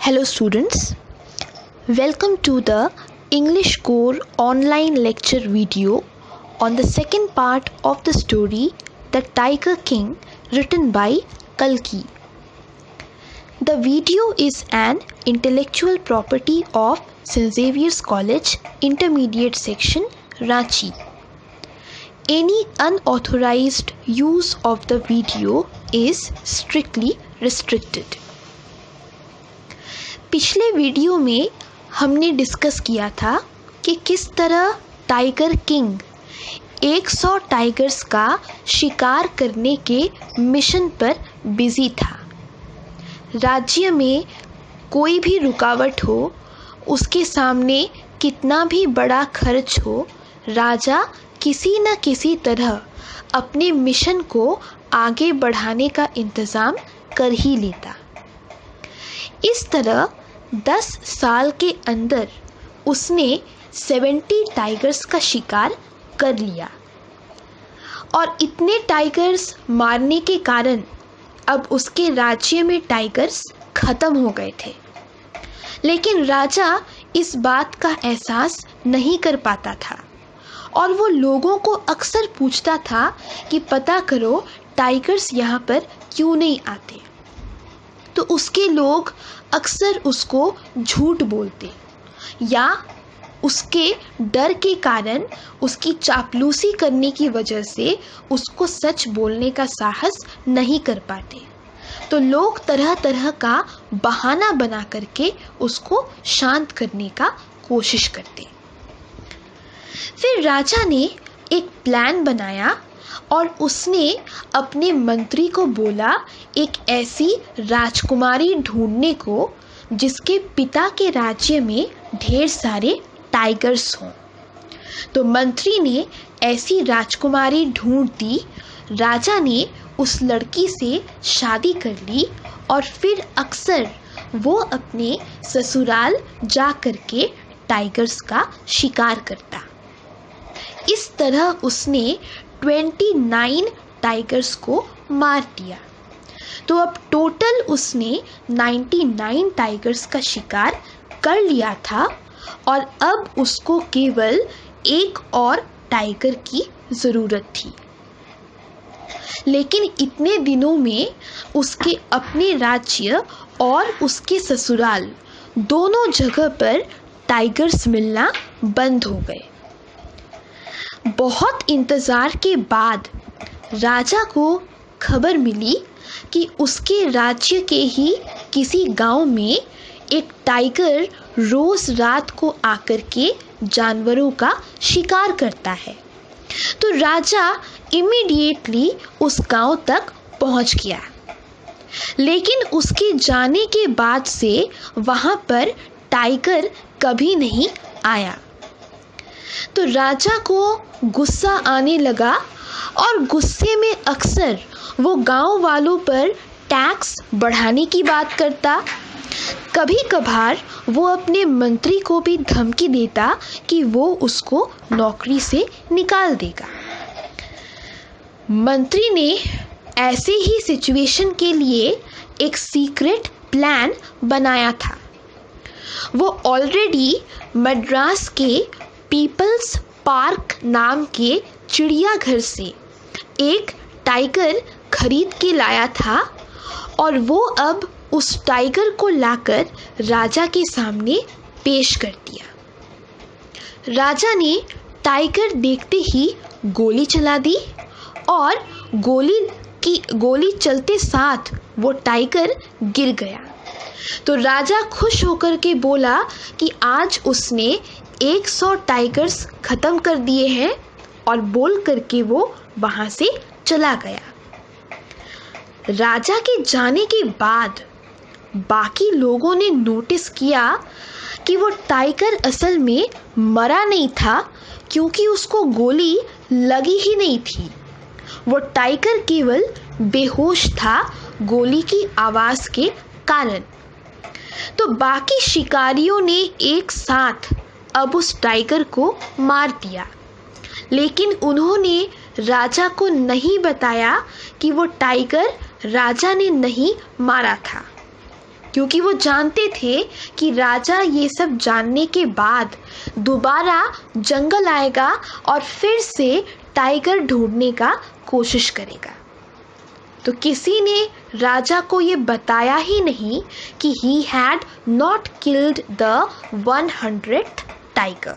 Hello students, welcome to the English Core online lecture video on the second part of the story The Tiger King written by Kalki. The video is an intellectual property of St. Xavier's College Intermediate Section, Ranchi. Any unauthorized use of the video is strictly restricted. पिछले video में हमने discuss किया था कि किस तरह tiger king 100 tigers का शिकार करने के मिशन पर बिजी था। राज्य में कोई भी रुकावट हो, उसके सामने कितना भी बड़ा खर्च हो, राजा किसी न किसी तरह अपने मिशन को आगे बढ़ाने का इंतज़ाम कर ही लेता। इस तरह 10 साल के अंदर उसने 70 टाइगर्स का शिकार कर लिया और इतने टाइगर्स मारने के कारण अब उसके राज्य में टाइगर्स ख़त्म हो गए थे। लेकिन राजा इस बात का एहसास नहीं कर पाता था और वो लोगों को अक्सर पूछता था कि पता करो टाइगर्स यहाँ पर क्यों नहीं आते। तो उसके लोग अक्सर उसको झूठ बोलते या उसके डर के कारण, उसकी चापलूसी करने की वजह से उसको सच बोलने का साहस नहीं कर पाते। तो लोग तरह तरह का बहाना बना करके उसको शांत करने का कोशिश करते। फिर राजा ने एक प्लान बनाया और उसने अपने मंत्री को बोला एक ऐसी राजकुमारी ढूंढने को जिसके पिता के राज्य में ढेर सारे टाइगर्स हों। तो मंत्री ने ऐसी राजकुमारी ढूंढ दी। राजा ने उस लड़की से शादी कर ली और फिर अक्सर वो अपने ससुराल जा करके टाइगर्स का शिकार करता। इस तरह उसने 29 टाइगर्स को मार दिया। तो अब टोटल उसने 99 टाइगर्स का शिकार कर लिया था और अब उसको केवल एक और टाइगर की ज़रूरत थी। लेकिन इतने दिनों में उसके अपने राज्य और उसके ससुराल दोनों जगह पर टाइगर्स मिलना बंद हो गए। बहुत इंतज़ार के बाद राजा को खबर मिली कि उसके राज्य के ही किसी गांव में एक टाइगर रोज़ रात को आकर के जानवरों का शिकार करता है। तो राजा इमीडिएटली उस गांव तक पहुंच गया। लेकिन उसके जाने के बाद से वहां पर टाइगर कभी नहीं आया। तो राजा को गुस्सा आने लगा और गुस्से में अक्सर वो गांव वालों पर टैक्स बढ़ाने की बात करता। कभी कभार वो अपने मंत्री को भी धमकी देता कि वो उसको नौकरी से निकाल देगा। मंत्री ने ऐसे ही सिचुएशन के लिए एक सीक्रेट प्लान बनाया था। वो ऑलरेडी मद्रास के पीपल्स पार्क नाम के चिड़ियाघर से एक टाइगर खरीद के लाया था और वो अब उस टाइगर को लाकर राजा के सामने पेश कर दिया। राजा ने टाइगर देखते ही गोली चला दी और गोली चलते साथ वो टाइगर गिर गया। तो राजा खुश होकर के बोला कि आज उसने 100 टाइगर्स ख़त्म कर दिए हैं और बोल करके वो वहाँ से चला गया। राजा के जाने के बाद बाकी लोगों ने नोटिस किया कि वो टाइगर असल में मरा नहीं था, क्योंकि उसको गोली लगी ही नहीं थी। वो टाइगर केवल बेहोश था गोली की आवाज़ के कारण। तो बाकी शिकारियों ने एक साथ अब उस टाइगर को मार दिया, लेकिन उन्होंने राजा को नहीं बताया कि वो टाइगर राजा ने नहीं मारा था। क्योंकि वो जानते थे कि राजा ये सब जानने के बाद दोबारा जंगल आएगा और फिर से टाइगर ढूंढने का कोशिश करेगा। तो किसी ने राजा को ये बताया ही नहीं कि he had not killed the 100th tiger।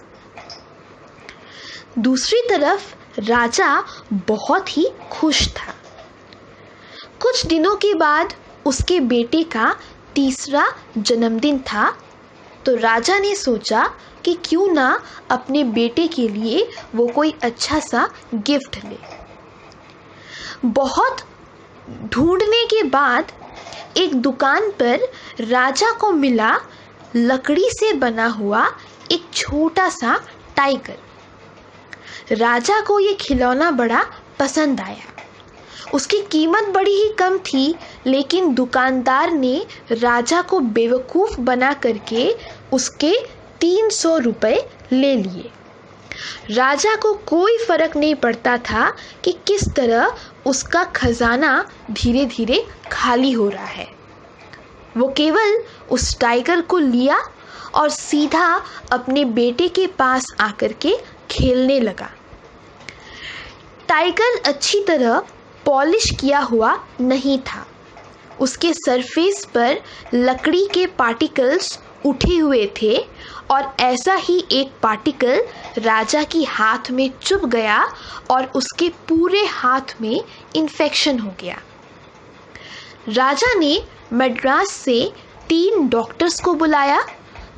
दूसरी तरफ राजा बहुत ही खुश था। कुछ दिनों के बाद उसके बेटे का तीसरा जन्मदिन था, तो राजा ने सोचा कि क्यों ना अपने बेटे के लिए वो कोई अच्छा सा गिफ्ट ले। बहुत ढूंढने के बाद एक दुकान पर राजा को मिला लकड़ी से बना हुआ एक छोटा सा टाइगर। राजा को ये खिलौना बड़ा पसंद आया। उसकी कीमत बड़ी ही कम थी, लेकिन दुकानदार ने राजा को बेवकूफ़ बना करके उसके 300 रुपये ले लिए। राजा को कोई फर्क नहीं पड़ता था कि किस तरह उसका खजाना धीरे धीरे खाली हो रहा है। वो केवल उस टाइगर को लिया और सीधा अपने बेटे के पास आकर के खेलने लगा। टाइगर अच्छी तरह पॉलिश किया हुआ नहीं था। उसके सरफेस पर लकड़ी के पार्टिकल्स उठे हुए थे और ऐसा ही एक पार्टिकल राजा की हाथ में चुभ गया और उसके पूरे हाथ में इन्फेक्शन हो गया। राजा ने मद्रास से 3 डॉक्टर्स को बुलाया,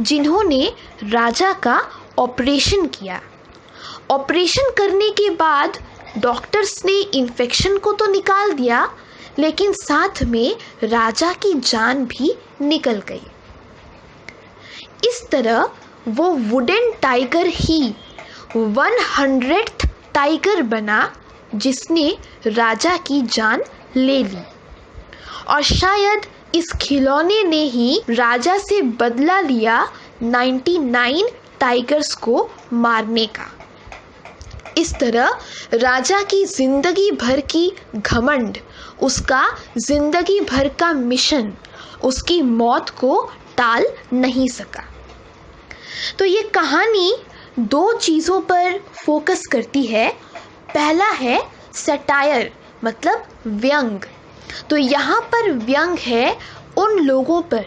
जिन्होंने राजा का ऑपरेशन किया। ऑपरेशन करने के बाद डॉक्टर्स ने इन्फेक्शन को तो निकाल दिया, लेकिन साथ में राजा की जान भी निकल गई। इस तरह वो वुडन टाइगर ही 100th टाइगर बना जिसने राजा की जान ले ली। और शायद इस खिलौने ने ही राजा से बदला लिया 99 टाइगर्स को मारने का। इस तरह राजा की जिंदगी भर की घमंड, उसका जिंदगी भर का मिशन उसकी मौत को टाल नहीं सका। तो ये कहानी 2 चीज़ों पर फोकस करती है। पहला है सटायर, मतलब व्यंग। तो यहाँ पर व्यंग है उन लोगों पर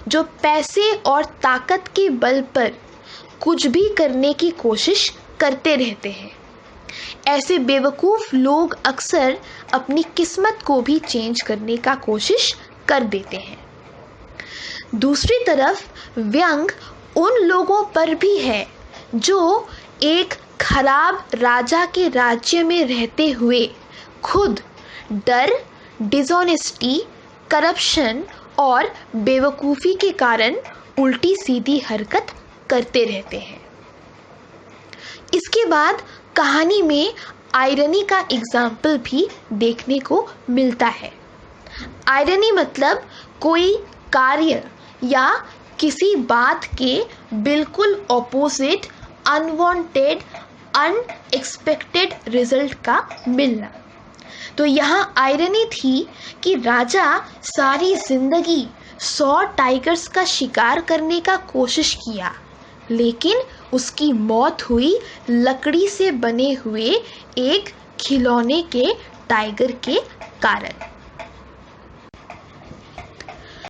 जो पैसे और ताकत के बल पर कुछ भी करने की कोशिश करते रहते हैं। ऐसे बेवकूफ़ लोग अक्सर अपनी किस्मत को भी चेंज करने का कोशिश कर देते हैं। दूसरी तरफ व्यंग उन लोगों पर भी है जो एक खराब राजा के राज्य में रहते हुए खुद डर, डिसऑनेस्टी, करप्शन और बेवकूफ़ी के कारण उल्टी सीधी हरकत करते रहते हैं। इसके बाद कहानी में आयरनी का एग्जाम्पल भी देखने को मिलता है। आयरनी मतलब कोई कार्य या किसी बात के बिल्कुल ऑपोजिट, अनवांटेड, अनएक्सपेक्टेड रिजल्ट का मिलना। तो यहाँ आयरनी थी कि राजा सारी जिंदगी 100 टाइगर्स का शिकार करने का कोशिश किया, लेकिन उसकी मौत हुई लकड़ी से बने हुए एक खिलौने के टाइगर के कारण।